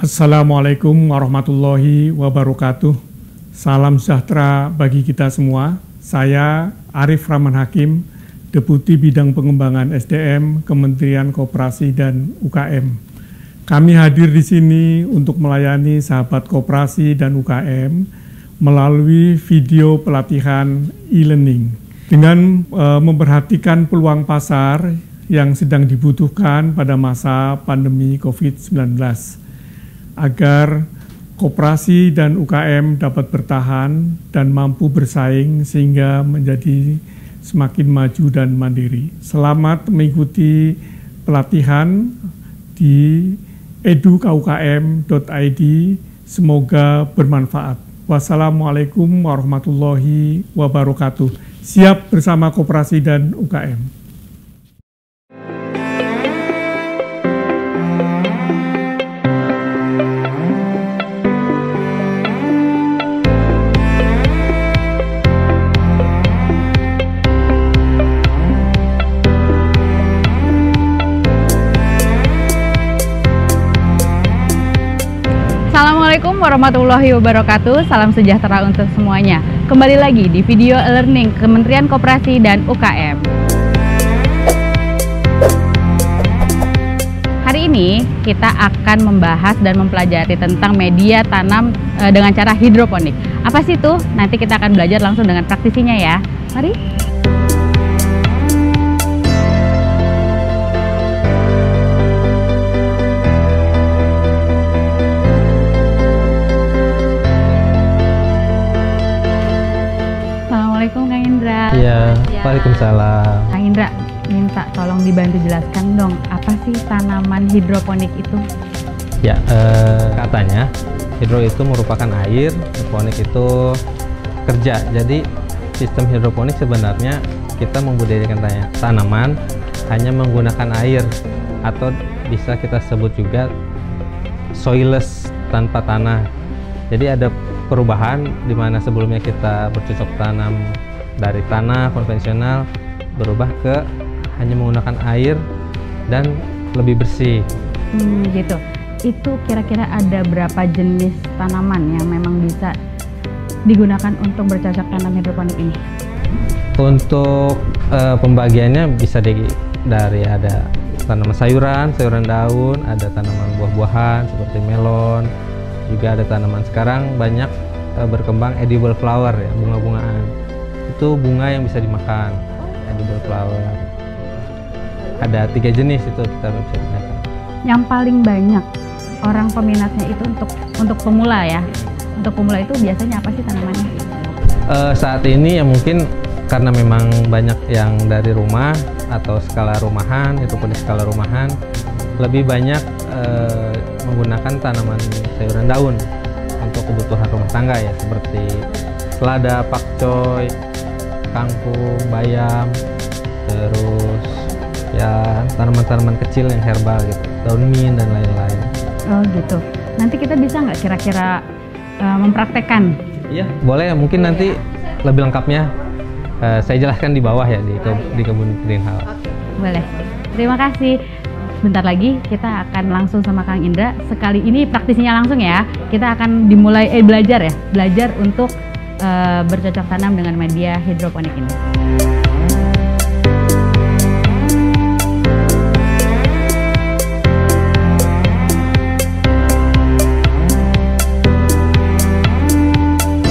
Assalamualaikum warahmatullahi wabarakatuh. Salam sejahtera bagi kita semua. Saya Arif Rahman Hakim, Deputi Bidang Pengembangan SDM Kementerian Koperasi dan UKM. Kami hadir di sini untuk melayani sahabat koperasi dan UKM melalui video pelatihan e-learning dengan memperhatikan peluang pasar yang sedang dibutuhkan pada masa pandemi COVID-19 agar koperasi dan UKM dapat bertahan dan mampu bersaing sehingga menjadi semakin maju dan mandiri. Selamat mengikuti pelatihan di edukukm.id. Semoga bermanfaat. Wassalamualaikum warahmatullahi wabarakatuh. Siap bersama koperasi dan UKM. Assalamualaikum warahmatullahi wabarakatuh. Salam sejahtera untuk semuanya. Kembali lagi di video e-learning Kementerian Koperasi dan UKM. Hari ini kita akan membahas dan mempelajari tentang media tanam dengan cara hidroponik. Apa sih itu? Nanti kita akan belajar langsung dengan praktisinya ya. Mari. Assalamualaikum Kang Indra. Iya, Waalaikumsalam. Kang Indra, minta tolong dibantu jelaskan dong, apa sih tanaman hidroponik itu? Ya, katanya hidro itu merupakan air, hidroponik itu kerja. Jadi sistem hidroponik sebenarnya kita membudidayakan tanaman hanya menggunakan air, atau bisa kita sebut juga soilless, tanpa tanah. Jadi ada perubahan di mana sebelumnya kita bercocok tanam dari tanah konvensional berubah ke hanya menggunakan air dan lebih bersih. Gitu. Itu kira-kira ada berapa jenis tanaman yang memang bisa digunakan untuk bercocok tanam hidroponik ini? Untuk pembagiannya bisa dari ada tanaman sayuran daun, ada tanaman buah-buahan seperti melon. Juga ada tanaman sekarang banyak berkembang edible flower ya, bunga-bungaan. Itu bunga yang bisa dimakan, edible flower. Ada 3 jenis itu kita bisa gunakan. Yang paling banyak orang peminatnya itu untuk pemula ya. Untuk pemula itu biasanya apa sih tanamannya? Saat ini ya mungkin karena memang banyak yang dari rumah atau skala rumahan, itu pun di skala rumahan lebih banyak menggunakan tanaman sayuran daun untuk kebutuhan rumah tangga ya, seperti selada, pakcoy, kangkung, bayam, terus ya tanaman-tanaman kecil yang herbal gitu, daun mint dan lain-lain. Oh gitu. Nanti kita bisa nggak kira-kira mempraktekkan? Iya, boleh. Mungkin nanti lebih lengkapnya saya jelaskan di bawah ya, di kebun greenhouse. Boleh. Terima kasih. Bentar lagi kita akan langsung sama Kang Indra. Sekali ini praktisinya langsung ya. Kita akan dimulai belajar untuk bercocok tanam dengan media hidroponik ini.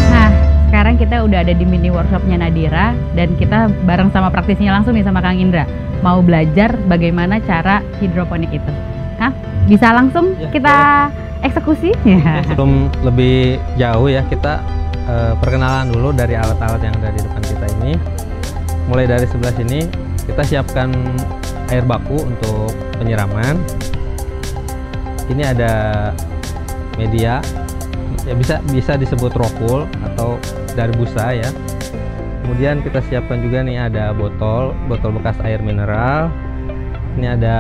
Nah, sekarang kita udah ada di mini workshopnya Nadira dan kita bareng sama praktisinya langsung nih sama Kang Indra. Mau belajar bagaimana cara hidroponik itu. Hah? Bisa langsung ya, kita eksekusi? Ya. Sebelum lebih jauh ya, kita perkenalan dulu dari alat-alat yang ada di depan kita ini. Mulai dari sebelah sini, kita siapkan air baku untuk penyiraman. Ini ada media, ya bisa disebut rockwool atau dari busa ya. Kemudian kita siapkan juga nih ada botol bekas air mineral. Ini ada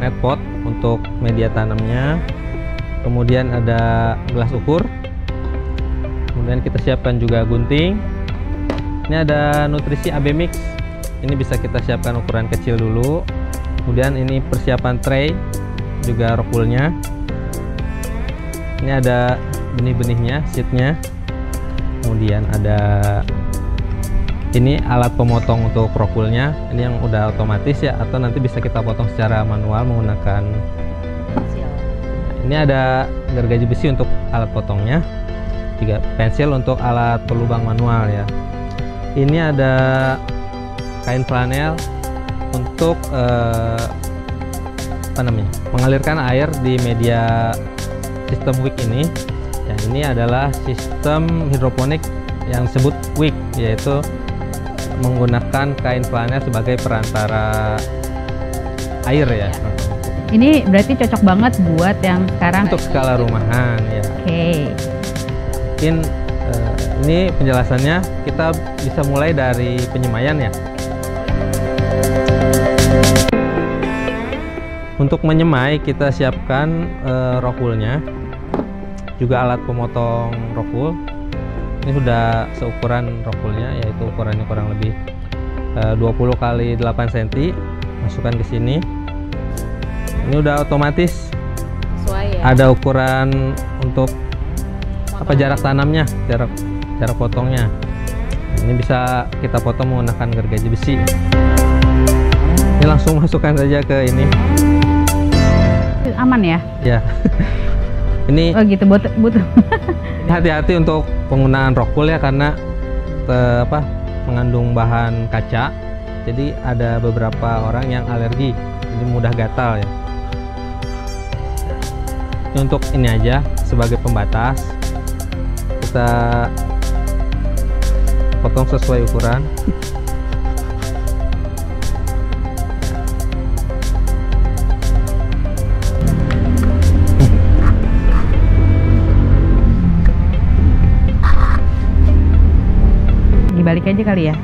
net pot untuk media tanamnya. Kemudian ada gelas ukur. Kemudian kita siapkan juga gunting. Ini ada nutrisi AB mix. Ini bisa kita siapkan ukuran kecil dulu. Kemudian ini persiapan tray, juga rockwoolnya. Ini ada benih-benihnya, seednya. Kemudian ada ini alat pemotong untuk rokulnya. Ini yang udah otomatis ya, atau nanti bisa kita potong secara manual menggunakan pensil. Ini ada gergaji besi untuk alat potongnya, juga pensil untuk alat pelubang manual ya. Ini ada kain flanel untuk mengalirkan air di media sistem wick ini. Ya, ini adalah sistem hidroponik yang disebut wick, yaitu menggunakan kain flanel sebagai perantara air ya. Ini berarti cocok banget buat yang sekarang Untuk skala rumahan ya. Oke. Mungkin ini penjelasannya, kita bisa mulai dari penyemaian ya. Untuk menyemai kita siapkan rokulnya, juga alat pemotong rokul. Ini sudah seukuran rokulnya, yaitu ukurannya kurang lebih 20 kali 8 cm. Masukkan ke sini. Ini udah otomatis. Sesuai ya. Ada ukuran untuk jarak tanamnya, jarak potongnya. Ini bisa kita potong menggunakan gergaji besi. Ini langsung masukkan saja ke ini. Aman ya? Ya. Ini Oh gitu, butuh. hati-hati untuk penggunaan rokul ya, karena mengandung bahan kaca. Jadi ada beberapa orang yang alergi, jadi mudah gatal ya. Ini untuk ini aja sebagai pembatas. Kita potong sesuai ukuran. Dibalik aja kali ya.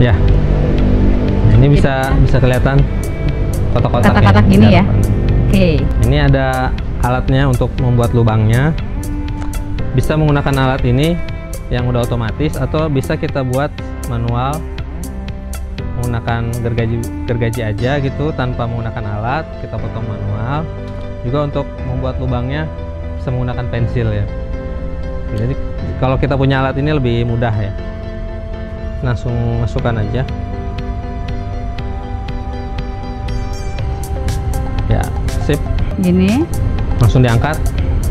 Ya. Nah, ini bisa kelihatan kotak-kotak Kotak-kotak gini ya. Oke. Ini ada alatnya untuk membuat lubangnya. Bisa menggunakan alat ini yang udah otomatis, atau bisa kita buat manual menggunakan gergaji aja gitu tanpa menggunakan alat. Kita potong manual. Juga untuk membuat lubangnya bisa menggunakan pensil ya. Jadi kalau kita punya alat ini lebih mudah ya. Langsung masukkan aja. Ya, sip. Gini. Langsung diangkat.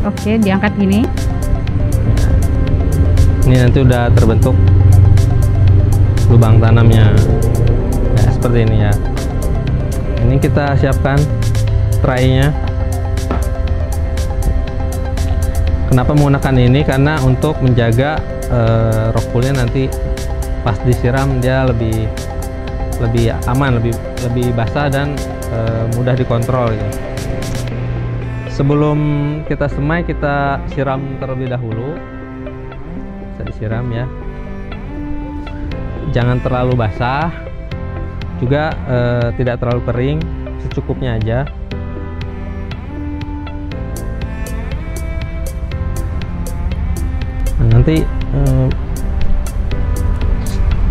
Oke, diangkat gini. Ini nanti udah terbentuk lubang tanamnya. Ya, seperti ini ya. Ini kita siapkan tray-nya. Kenapa menggunakan ini? Karena untuk menjaga rokulnya nanti pas disiram dia lebih aman, lebih basah dan mudah dikontrol gitu. Sebelum kita semai, kita siram terlebih dahulu. Bisa disiram ya. Jangan terlalu basah, juga tidak terlalu kering, secukupnya aja. Nanti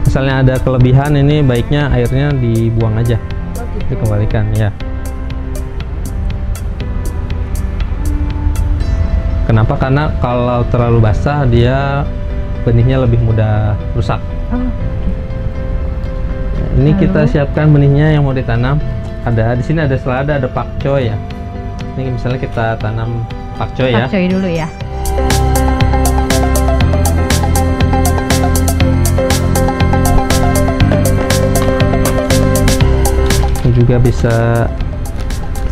misalnya ada kelebihan, ini baiknya airnya dibuang aja, dikembalikan ya. Kenapa? Karena kalau terlalu basah dia benihnya lebih mudah rusak. Ini kita siapkan benihnya yang mau ditanam. Di sini ada selada, ada pakcoy ya. Ini misalnya kita tanam pakcoy ya. Pakcoy dulu ya. Juga bisa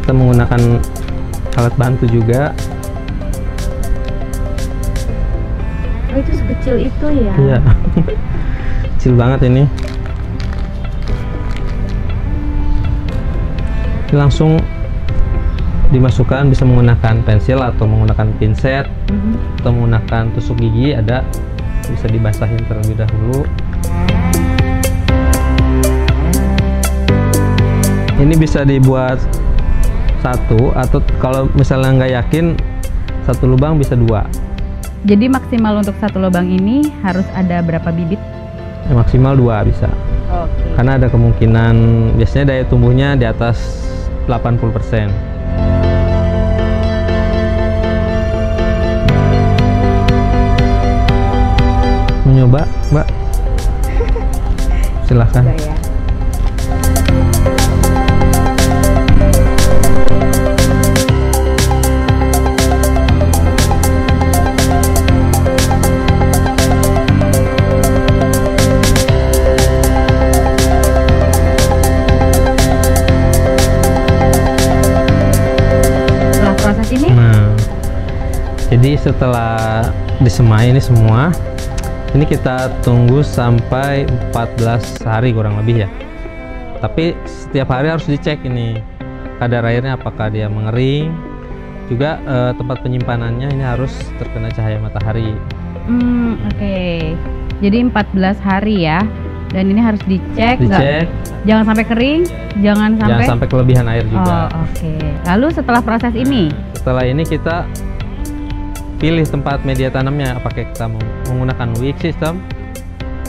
kita menggunakan alat bantu juga. Oh, itu sekecil itu ya? Iya. Kecil banget ini. Langsung dimasukkan, bisa menggunakan pensil atau menggunakan pinset, atau menggunakan tusuk gigi, bisa dibasahin terlebih dahulu. Ini bisa dibuat satu, atau kalau misalnya nggak yakin, satu lubang bisa 2. Jadi maksimal untuk satu lubang ini harus ada berapa bibit? Maksimal 2 bisa. Oke. Karena ada kemungkinan biasanya daya tumbuhnya di atas 80%. Mencoba, Mbak? Silahkan. Coba ya. Setelah proses ini, Nah, jadi setelah disemai ini semua, ini kita tunggu sampai 14 hari kurang lebih ya. Tapi setiap hari harus dicek ini kadar airnya apakah dia mengering. Juga tempat penyimpanannya ini harus terkena cahaya matahari. oke. Jadi 14 hari ya. Dan ini harus dicek. Dicek, Jangan sampai kering, jangan sampai. kelebihan air juga. Oh, oke. Lalu setelah proses ini, Setelah ini kita pilih tempat media tanamnya, apakah kita menggunakan wick system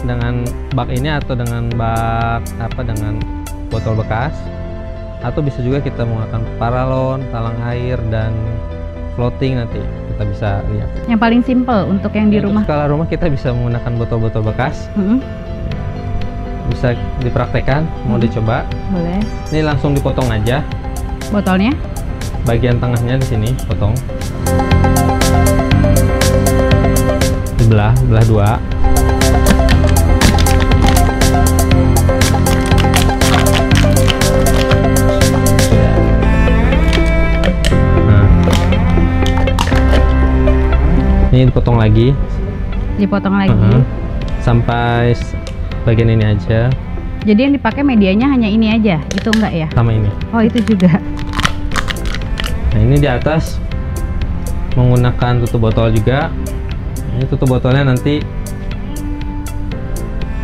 dengan bak ini atau dengan bak dengan botol bekas, atau bisa juga kita menggunakan paralon, talang air, dan floating. Nanti kita bisa lihat. yang paling simple untuk yang di Untuk rumah. skala rumah kita bisa menggunakan botol-botol bekas, Mm-mm, bisa dipraktekkan. Mau dicoba? boleh. Ini langsung dipotong aja, Botolnya? bagian tengahnya di sini potong, belah dua. Nah, ini dipotong lagi. Dipotong lagi. Sampai bagian ini aja, Jadi yang dipakai medianya hanya ini aja, itu enggak ya? sama ini. Oh, itu juga. Nah, ini di atas menggunakan tutup botol juga. Ini tutup botolnya nanti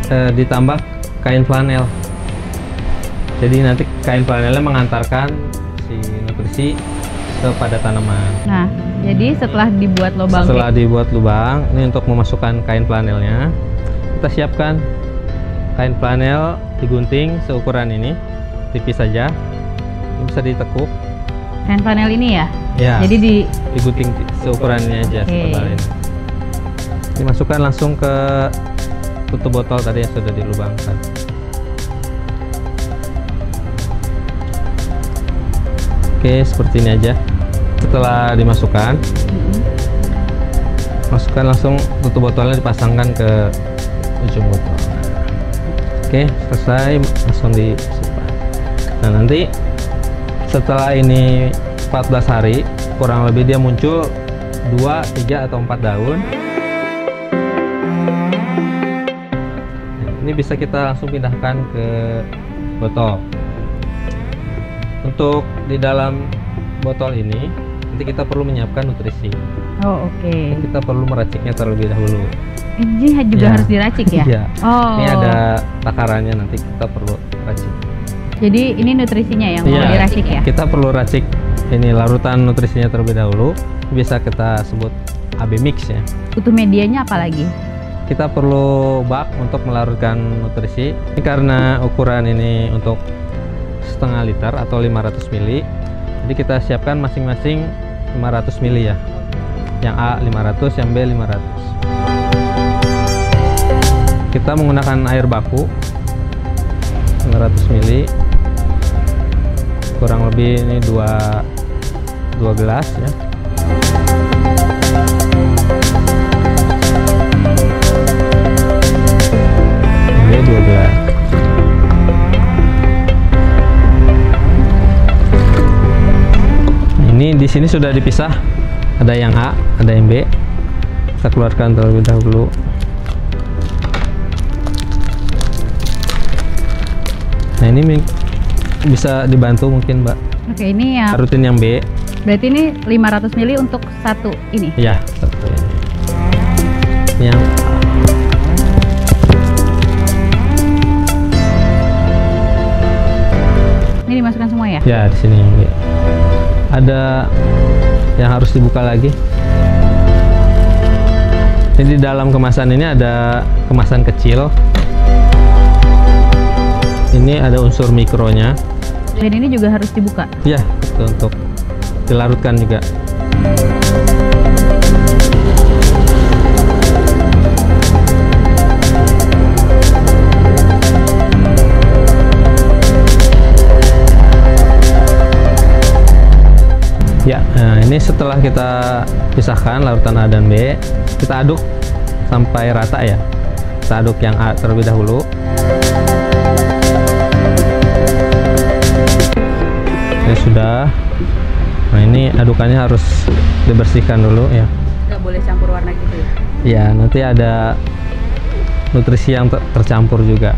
ditambah kain flanel. Jadi nanti kain flanelnya mengantarkan si nutrisi kepada tanaman. Nah, jadi setelah dibuat lubang, Setelah dibuat lubang, ini untuk memasukkan kain flanelnya, kita siapkan kain flanel digunting seukuran ini, tipis saja. Ini bisa ditekuk. kain flanel ini ya. Ya. Jadi Digunting seukurannya aja, Oke. setebal ini. Dimasukkan langsung ke tutup botol tadi yang sudah dilubangkan. Oke, seperti ini aja. Setelah dimasukkan, masukkan langsung tutup botolnya, dipasangkan ke ujung botol. Oke, selesai, langsung disimpan. Nah, nanti setelah ini 14 hari, kurang lebih dia muncul 2, 3, atau 4 daun. Ini bisa kita langsung pindahkan ke botol. Untuk di dalam botol ini nanti kita perlu menyiapkan nutrisi. oh, oke. Kita perlu meraciknya terlebih dahulu. Ini juga Ya. harus diracik ya? Iya. Oh. Ini ada takarannya, nanti kita perlu racik. Jadi ini nutrisinya yang mau Iya. diracik ya? Kita perlu racik ini larutan nutrisinya terlebih dahulu. Bisa kita sebut AB mix ya. Butuh medianya apa lagi? Kita perlu bak untuk melarutkan nutrisi. Ini karena ukuran ini untuk setengah liter atau 500 ml. Jadi kita siapkan masing-masing 500 ml ya. Yang A 500, yang B 500. Kita menggunakan air baku 500 ml. Kurang lebih ini 2 gelas ya. Ini 2 gelas. Ini di sini sudah dipisah. Ada yang A, ada yang B. Kita keluarkan terlebih dahulu. Nah, ini bisa dibantu mungkin, Mbak. Oke, ini ya. Larutin yang B. Berarti ini 500 ml untuk satu ini. Ya, satu ini. Yang Ini dimasukkan semua ya? ya di sini yang B. Ada yang harus dibuka lagi. Jadi di dalam kemasan ini ada kemasan kecil. ini ada unsur mikronya. Dan ini juga harus dibuka. Ya, itu untuk dilarutkan juga. Ya, nah ini setelah kita pisahkan larutan A dan B, kita aduk sampai rata ya. Kita aduk yang A terlebih dahulu. Ini sudah. Nah ini adukannya harus dibersihkan dulu ya. Nggak boleh campur warna gitu ya? Ya, nanti ada nutrisi yang tercampur juga.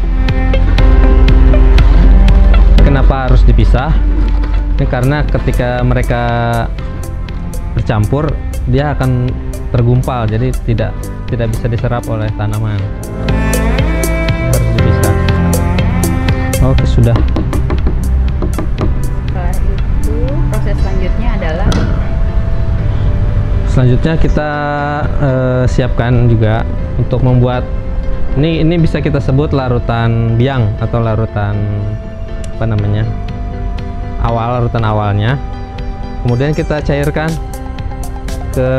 Kenapa harus dipisah? Ini karena ketika mereka bercampur, dia akan tergumpal, jadi tidak bisa diserap oleh tanaman. Harus dipisah. Oke, sudah. Setelah itu proses selanjutnya adalah kita siapkan juga untuk membuat ini bisa kita sebut larutan biang atau larutan apa namanya? Larutan awalnya. Kemudian kita cairkan ke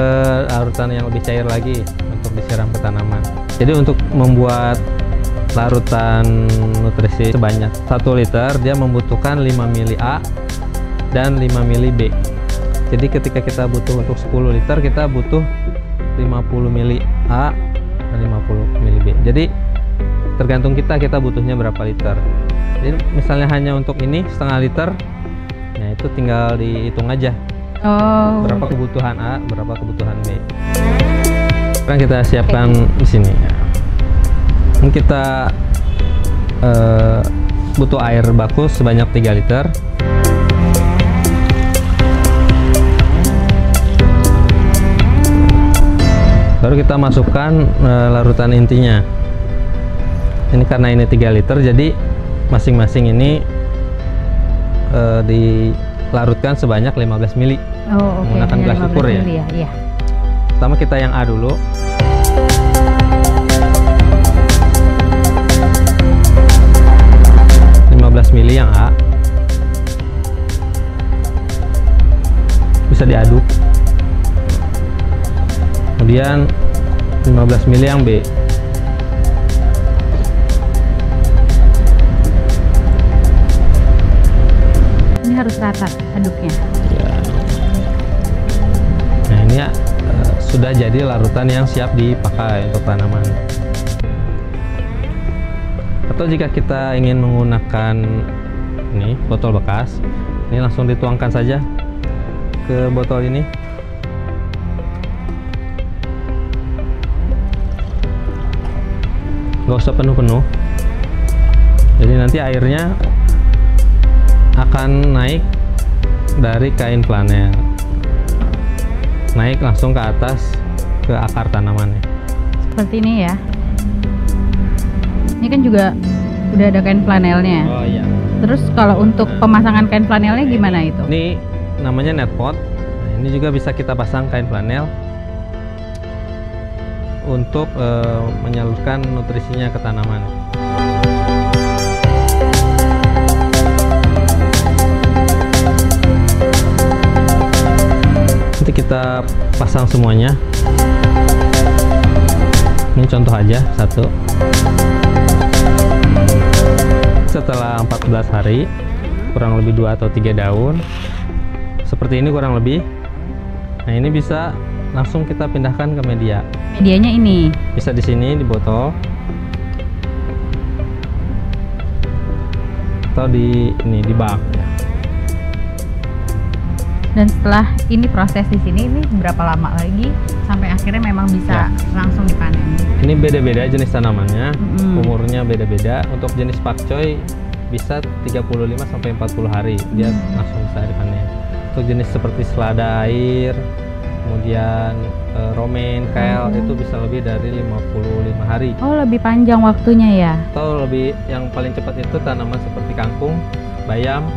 larutan yang lebih cair lagi untuk disiram ke tanaman. Jadi untuk membuat larutan nutrisi sebanyak 1 liter, dia membutuhkan 5 mili A dan 5 mili B. Jadi ketika kita butuh untuk 10 liter, kita butuh 50 mili A dan 50 mili B. Jadi tergantung kita butuhnya berapa liter. Jadi misalnya hanya untuk ini setengah liter, nah itu tinggal dihitung aja. Berapa kebutuhan A, berapa kebutuhan B. Sekarang kita siapkan di sini. Ini kita butuh air baku sebanyak 3 liter. Baru kita masukkan larutan intinya. Ini karena ini 3 liter, jadi masing-masing ini dilarutkan sebanyak 15 mili. Menggunakan gelas ukur ya. Iya. Pertama kita yang A dulu. Mili yang A. Bisa diaduk. Kemudian 15 mili yang B. Ini harus rata aduknya. Ya. Nah ini ya, sudah jadi larutan yang siap dipakai untuk tanaman. Atau jika kita ingin menggunakan ini botol bekas, ini langsung dituangkan saja ke botol ini. Nggak usah penuh-penuh. Jadi nanti airnya akan naik dari kain flanel, naik langsung ke atas ke akar tanamannya. Seperti ini ya. Ini kan juga udah ada kain flanelnya. Oh iya. Terus kalau untuk pemasangan kain flanelnya gimana itu? Ini namanya net pot. Nah, ini juga bisa kita pasang kain flanel untuk menyalurkan nutrisinya ke tanaman. Nanti kita pasang semuanya. Ini contoh aja satu. Setelah 14 hari, kurang lebih 2 atau 3 daun seperti ini kurang lebih. Nah ini bisa langsung kita pindahkan ke media. Medianya ini Bisa di sini di botol atau di bak ya. Dan setelah ini proses di sini, ini berapa lama lagi sampai akhirnya memang bisa langsung dipanen? Ini beda-beda jenis tanamannya, umurnya beda-beda. Untuk jenis pakcoy bisa 35 sampai 40 hari dia langsung bisa dipanen. Untuk jenis seperti selada air, kemudian romaine, kale itu bisa lebih dari 55 hari. Oh, lebih panjang waktunya ya? Atau lebih yang paling cepat itu tanaman seperti kangkung, bayam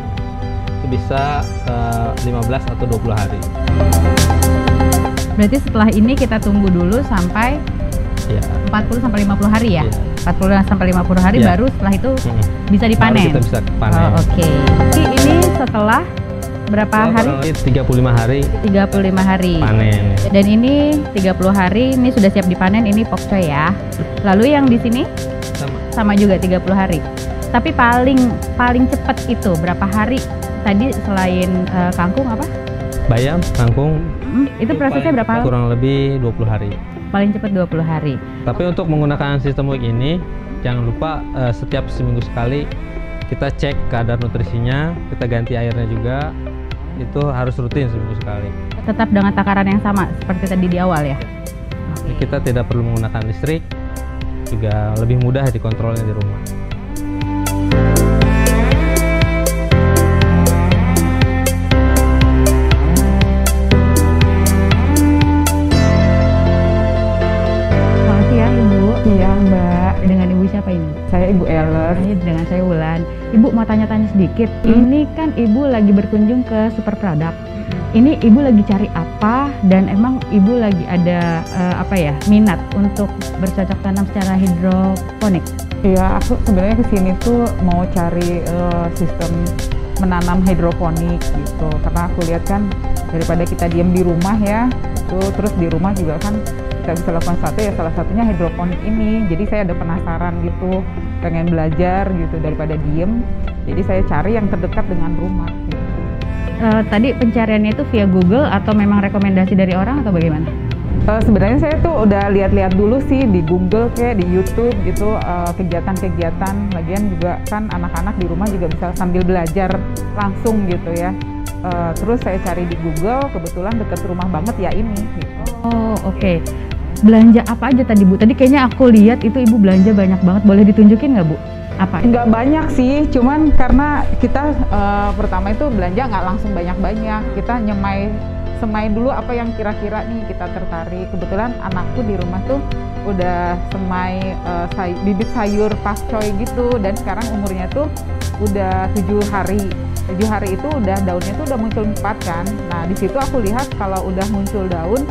itu bisa 15 atau 20 hari. Berarti setelah ini kita tunggu dulu sampai 40 sampai 50 hari ya? Iya. 45 sampai 50 hari Iya. baru setelah itu bisa Baru dipanen. kita bisa panen. Oh, oke. Jadi ini setelah berapa hari? Kurang lebih 35 hari 35 hari. panen. Dan ini 30 hari ini sudah siap dipanen, ini pokcoy ya. Lalu yang di sini sama juga 30 hari. Tapi paling cepat itu berapa hari? Tadi selain kangkung apa? Bayam, kangkung Itu prosesnya berapa lama? kurang lebih 20 hari. Paling cepat 20 hari. Tapi untuk menggunakan sistem week ini, jangan lupa setiap seminggu sekali kita cek kadar nutrisinya, kita ganti airnya juga. Itu harus rutin seminggu sekali. Tetap dengan takaran yang sama seperti tadi di awal ya? Jadi kita tidak perlu menggunakan listrik, juga lebih mudah dikontrolnya di rumah. Selamat siang Ibu. Iya Mbak, Dengan Ibu siapa ini? saya Ibu Eler. Dengan saya Wulan. Ibu mau tanya-tanya sedikit. Ini kan Ibu lagi berkunjung ke Super Product. Ini Ibu lagi cari apa dan emang Ibu lagi ada minat untuk bercocok tanam secara hidroponik? Iya, aku sebenarnya kesini tuh mau cari sistem menanam hidroponik gitu. Karena aku lihat kan daripada kita diam di rumah ya, terus di rumah juga kan kita bisa lakukan sesuatu ya, salah satunya hidroponik ini. Jadi saya ada penasaran gitu, pengen belajar gitu daripada diem. Jadi saya cari yang terdekat dengan rumah gitu. Tadi pencariannya itu via Google atau memang rekomendasi dari orang atau bagaimana? Sebenarnya saya tuh udah lihat-lihat dulu sih di Google kayak di YouTube gitu, kegiatan-kegiatan. Lagian juga kan anak-anak di rumah juga bisa sambil belajar langsung gitu ya. Terus saya cari di Google, kebetulan dekat rumah banget ya ini gitu. Oh, oke. Belanja apa aja tadi Bu? Tadi kayaknya aku lihat itu Ibu belanja banyak banget. Boleh ditunjukin nggak Bu? Apa? Nggak banyak sih, cuman karena kita pertama itu belanja nggak langsung banyak-banyak. Kita semai dulu apa yang kira-kira nih kita tertarik. Kebetulan anakku di rumah tuh udah semai bibit sayur pakcoy gitu, dan sekarang umurnya tuh udah 7 hari. 7 hari itu udah daunnya tuh udah muncul 4 kan. Nah di situ aku lihat kalau udah muncul daun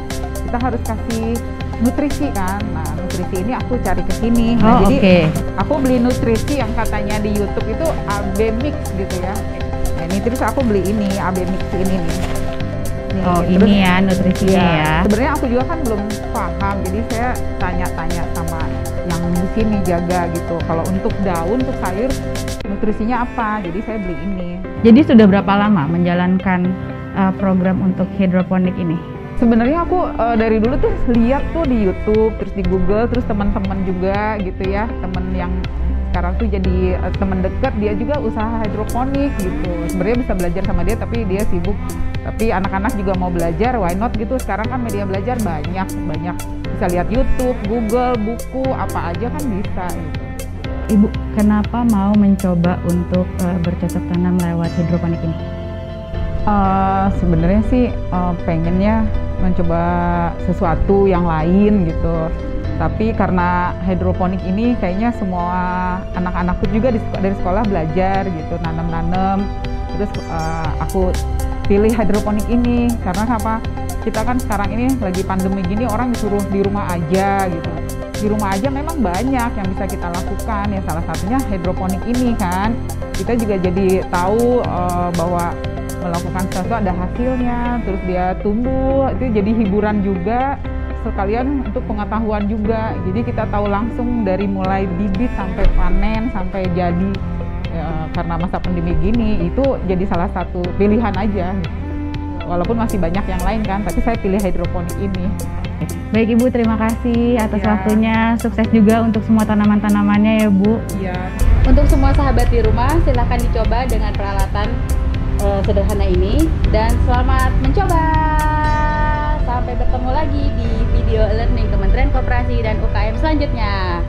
kita harus kasih nutrisi kan. Nah nutrisi ini aku cari ke sini. Nah, jadi aku beli nutrisi yang katanya di YouTube itu AB Mix gitu ya. Nah ini terus aku beli ini AB Mix ini nih. Nih, Oh terus, ini ya nutrisinya ya. Sebenarnya aku juga kan belum paham, jadi saya tanya-tanya sama yang di sini jaga gitu. Kalau untuk daun, untuk sayur nutrisinya apa? Jadi saya beli ini. Jadi sudah berapa lama menjalankan program untuk hidroponik ini? Sebenarnya aku dari dulu tuh lihat tuh di YouTube, terus di Google, terus teman-teman juga gitu ya, teman yang sekarang tuh jadi teman dekat, dia juga usaha hidroponik gitu. Sebenarnya bisa belajar sama dia, tapi dia sibuk. Tapi anak-anak juga mau belajar, why not gitu? Sekarang kan media belajar banyak. Bisa lihat YouTube, Google, buku, apa aja kan bisa gitu. Ibu, kenapa mau mencoba untuk bercocok tanam lewat hidroponik ini? Sebenarnya sih pengennya mencoba sesuatu yang lain gitu. Tapi karena hidroponik ini kayaknya semua anak-anakku juga dari sekolah belajar gitu, nanam-nanam. Terus aku pilih hidroponik ini karena apa? Kita kan sekarang ini lagi pandemi gini, orang disuruh di rumah aja gitu. Di rumah aja memang banyak yang bisa kita lakukan ya, salah satunya hidroponik ini kan. Kita juga jadi tahu bahwa melakukan sesuatu ada hasilnya, terus dia tumbuh, itu jadi hiburan juga, sekalian untuk pengetahuan juga. Jadi kita tahu langsung dari mulai bibit sampai panen sampai jadi. Karena masa pandemi gini itu jadi salah satu pilihan aja. Walaupun masih banyak yang lain kan, tapi saya pilih hidroponik ini. Baik Ibu, terima kasih atas Ya. waktunya. Sukses juga untuk semua tanaman-tanamannya ya Bu. Iya. Untuk semua sahabat di rumah, silahkan dicoba dengan peralatan sederhana ini. Dan selamat mencoba. Sampai bertemu lagi di video e-learning Kementerian Koperasi dan UKM selanjutnya.